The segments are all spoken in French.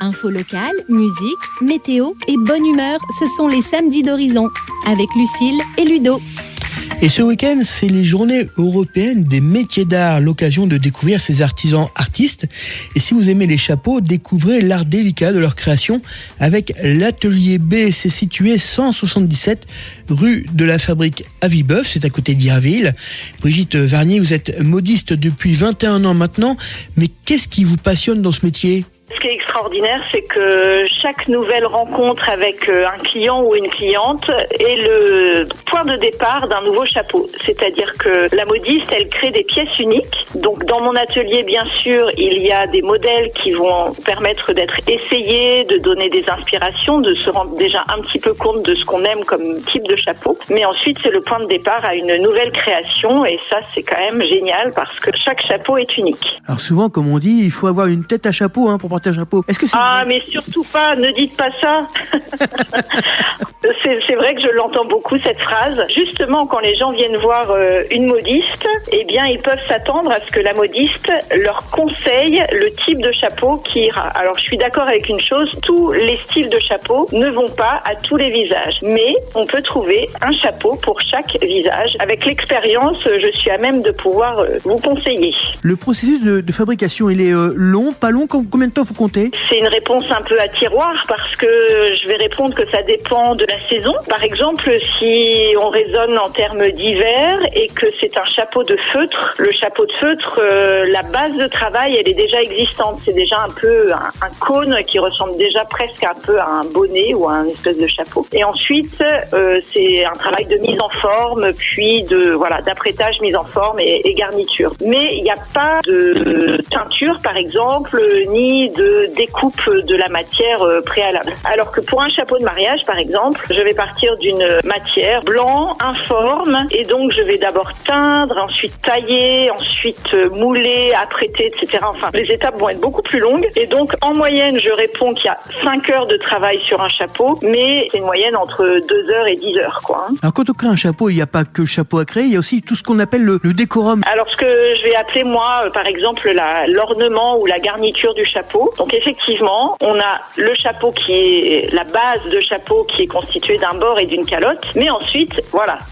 Info locale, musique, météo et bonne humeur, ce sont les samedis d'Horizon avec Lucille et Ludo. Et ce week-end, c'est les journées européennes des métiers d'art, l'occasion de découvrir ces artisans artistes. Et si vous aimez les chapeaux, découvrez l'art délicat de leur création avec l'Atelier B. C'est situé 177 rue de la Fabrique à Villebeuf, c'est à côté d'Irville. Brigitte Varnier, vous êtes modiste depuis 21 ans maintenant, mais qu'est-ce qui vous passionne dans ce métier ? Ce qui est extraordinaire, c'est que chaque nouvelle rencontre avec un client ou une cliente est le point de départ d'un nouveau chapeau. C'est-à-dire que la modiste, elle crée des pièces uniques. Donc dans mon atelier, bien sûr, il y a des modèles qui vont permettre d'être essayés, de donner des inspirations, de se rendre déjà un petit peu compte de ce qu'on aime comme type de chapeau. Mais ensuite, c'est le point de départ à une nouvelle création et ça, c'est quand même génial parce que chaque chapeau est unique. Alors souvent, comme on dit, il faut avoir une tête à chapeau pour porter un chapeau. Est-ce que c'est vrai ? Mais surtout pas, ne dites pas ça. C'est vrai que je l'entends beaucoup cette phrase. Justement, quand les gens viennent voir une modiste, eh bien, ils peuvent s'attendre à ce que la modiste leur conseille le type de chapeau qui ira. Alors, je suis d'accord avec une chose, tous les styles de chapeau ne vont pas à tous les visages, mais on peut trouver un chapeau pour chaque visage. Avec l'expérience, je suis à même de pouvoir vous conseiller. Le processus de fabrication, il est long, pas long ? Combien de temps faut compter ? C'est une réponse un peu à tiroir parce que je vais répondre que ça dépend de la saison. Par exemple, si on raisonne en termes d'hiver et que c'est un chapeau de feutre, le chapeau de feutre, la base de travail, elle est déjà existante. C'est déjà un peu un cône qui ressemble déjà presque un peu à un bonnet ou à un espèce de chapeau. Et ensuite, c'est un travail de mise en forme, puis d'apprêtage, mise en forme et garniture. Mais il n'y a pas de teinture, par exemple, ni de découpe de la matière préalable. Alors que pour un chapeau de mariage, par exemple, je vais partir d'une matière blanc, informe, et donc je vais d'abord teindre, ensuite tailler, ensuite mouler, apprêter, etc. Enfin, les étapes vont être beaucoup plus longues. Et donc, en moyenne, je réponds qu'il y a 5 heures de travail sur un chapeau, mais c'est une moyenne entre 2 heures et 10 heures, quoi. Alors, quand on crée un chapeau, il n'y a pas que le chapeau à créer, il y a aussi tout ce qu'on appelle le décorum. Alors, ce que je vais appeler, moi, par exemple, l'ornement ou la garniture du chapeau. Donc, effectivement, on a le chapeau qui est la base de chapeau qui est constituée d'un bord et d'une calotte. Mais ensuite,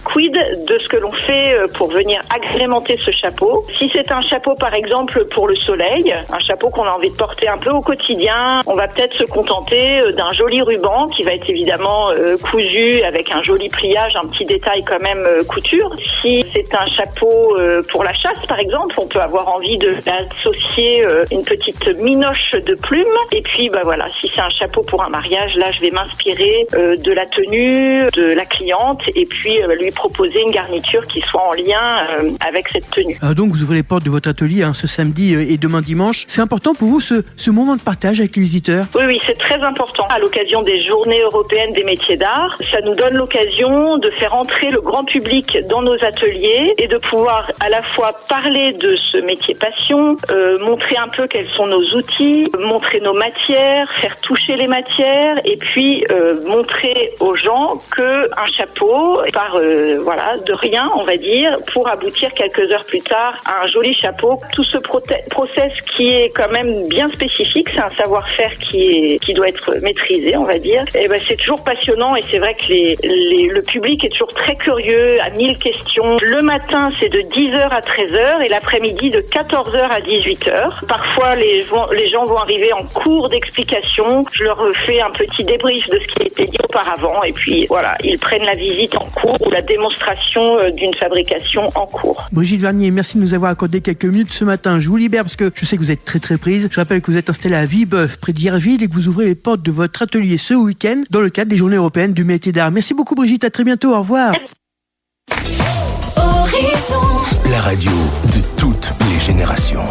quid de ce que l'on fait pour venir agrémenter ce chapeau. Si c'est un chapeau, par exemple, pour le soleil, un chapeau qu'on a envie de porter un peu au quotidien, on va peut-être se contenter d'un joli ruban qui va être évidemment cousu avec un joli pliage, un petit détail quand même couture. Si c'est un chapeau pour la chasse, par exemple, on peut avoir envie d'associer une petite minoche de plumes. Et puis, si c'est un chapeau pour un mariage, là, je vais m'inspirer de la tenue de la cliente et puis lui proposer une garniture qui soit en lien avec cette tenue. Donc, vous ouvrez les portes de votre atelier ce samedi et demain dimanche. C'est important pour vous ce moment de partage avec les visiteurs ? Oui, c'est très important. À l'occasion des Journées européennes des métiers d'art, ça nous donne l'occasion de faire entrer le grand public dans nos ateliers et de pouvoir à la fois parler de ce métier passion, montrer un peu quels sont nos outils, montrer nos matières, faire toucher les matières et puis montrer aux gens que un chapeau part de rien, on va dire, pour aboutir quelques heures plus tard à un joli chapeau. Tout ce process qui est quand même bien spécifique, c'est un savoir-faire qui doit être maîtrisé, on va dire. Et c'est toujours passionnant et c'est vrai que le public est toujours très curieux, a 1000 questions. Le matin, c'est de 10h à 13h et l'après-midi de 14h à 18h. Parfois, les gens vont arriver en cours d'explication. Je leur fais un petit débrief de ce qui a été dit auparavant et puis ils prennent la visite en cours ou la démonstration d'une fabrication en cours. Brigitte Varnier, merci de nous avoir accordé quelques minutes ce matin. Je vous libère parce que je sais que vous êtes très très prise. Je rappelle que vous êtes installée à Villebeuf, près d'Irville, et que vous ouvrez les portes de votre atelier ce week-end dans le cadre des Journées européennes du métier d'art. Merci beaucoup Brigitte, à très bientôt, au revoir. La radio de toutes les générations.